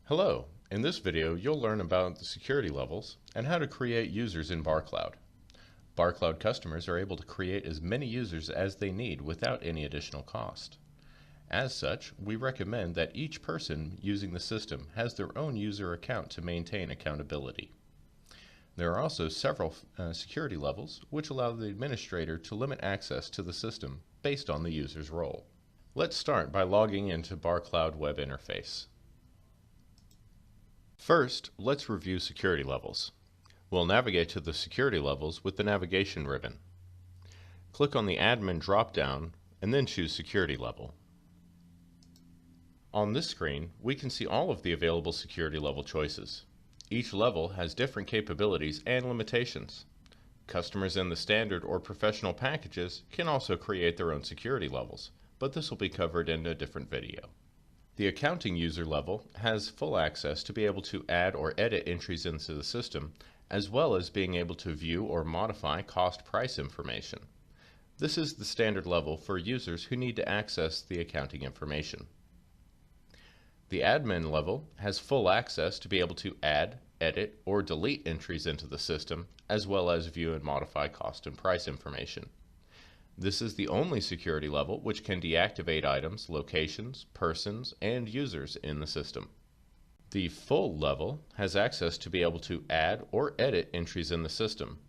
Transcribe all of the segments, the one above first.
Hello, in this video you'll learn about the security levels and how to create users in BarCloud. BarCloud customers are able to create as many users as they need without any additional cost. As such, we recommend that each person using the system has their own user account to maintain accountability. There are also several security levels which allow the administrator to limit access to the system based on the user's role. Let's start by logging into BarCloud web interface. First, let's review security levels. We'll navigate to the security levels with the navigation ribbon. Click on the admin drop-down and then choose security level. On this screen, we can see all of the available security level choices. Each level has different capabilities and limitations. Customers in the standard or professional packages can also create their own security levels, but this will be covered in a different video. The accounting user level has full access to be able to add or edit entries into the system, as well as being able to view or modify cost price information. This is the standard level for users who need to access the accounting information. The admin level has full access to be able to add, edit, or delete entries into the system, as well as view and modify cost and price information. This is the only security level which can deactivate items, locations, persons, and users in the system. The full level has access to be able to add or edit entries in the system.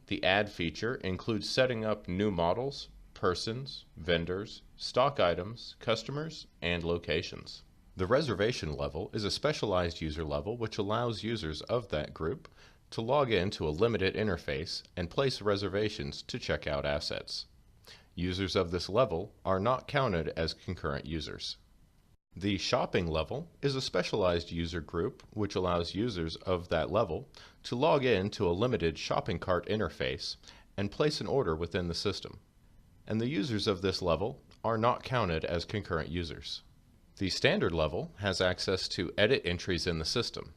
The add feature includes setting up new models, persons, vendors, stock items, customers, and locations. The reservation level is a specialized user level which allows users of that group to log in to a limited interface and place reservations to check out assets. Users of this level are not counted as concurrent users. The shopping level is a specialized user group which allows users of that level to log in to a limited shopping cart interface and place an order within the system. And the users of this level are not counted as concurrent users. The standard level has access to edit entries in the system.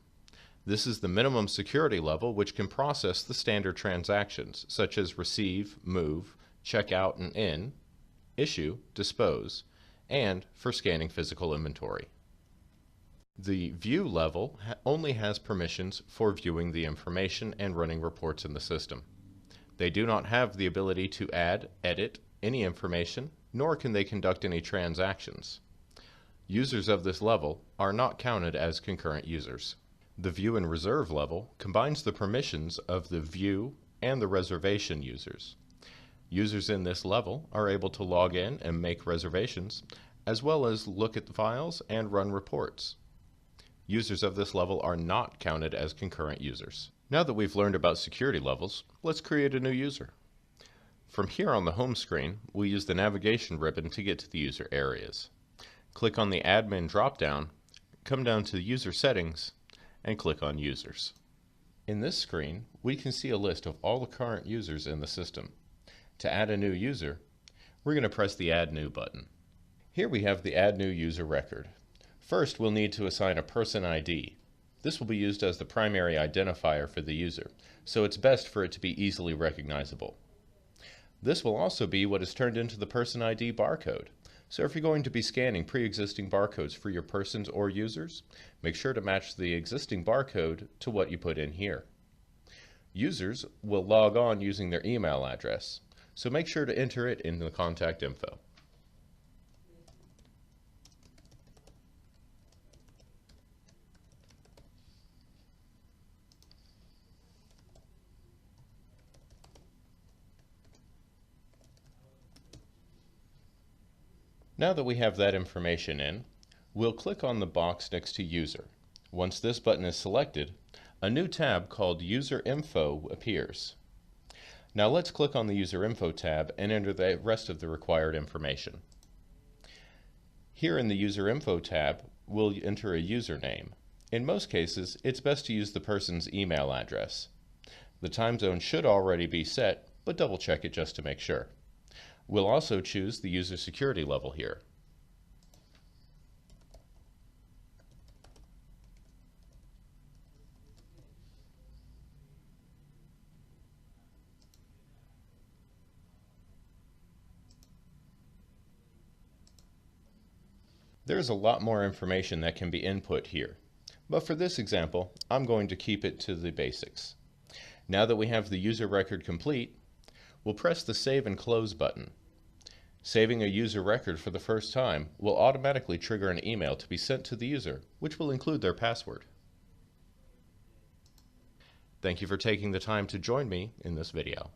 This is the minimum security level which can process the standard transactions such as receive, move, check out and in, issue, dispose, and for scanning physical inventory. The view level only has permissions for viewing the information and running reports in the system. They do not have the ability to add, edit any information, nor can they conduct any transactions. Users of this level are not counted as concurrent users. The view and reserve level combines the permissions of the view and the reservation users. Users in this level are able to log in and make reservations, as well as look at the files and run reports. Users of this level are not counted as concurrent users. Now that we've learned about security levels, let's create a new user. From here on the home screen, we use the navigation ribbon to get to the user areas. Click on the admin drop-down, come down to user settings, and click on users. In this screen, we can see a list of all the current users in the system. To add a new user, we're going to press the Add New button. Here we have the Add New User record. First, we'll need to assign a person ID. This will be used as the primary identifier for the user, so it's best for it to be easily recognizable. This will also be what is turned into the person ID barcode. So if you're going to be scanning pre-existing barcodes for your persons or users, make sure to match the existing barcode to what you put in here. Users will log on using their email address, so make sure to enter it in the contact info. Now that we have that information in, we'll click on the box next to User. Once this button is selected, a new tab called User Info appears. Now let's click on the User Info tab and enter the rest of the required information. Here in the User Info tab, we'll enter a username. In most cases, it's best to use the person's email address. The time zone should already be set, but double check it just to make sure. We'll also choose the user security level here. There's a lot more information that can be input here. but for this example, I'm going to keep it to the basics. Now that we have the user record complete, we'll press the Save and Close button. Saving a user record for the first time will automatically trigger an email to be sent to the user, which will include their password. Thank you for taking the time to join me in this video.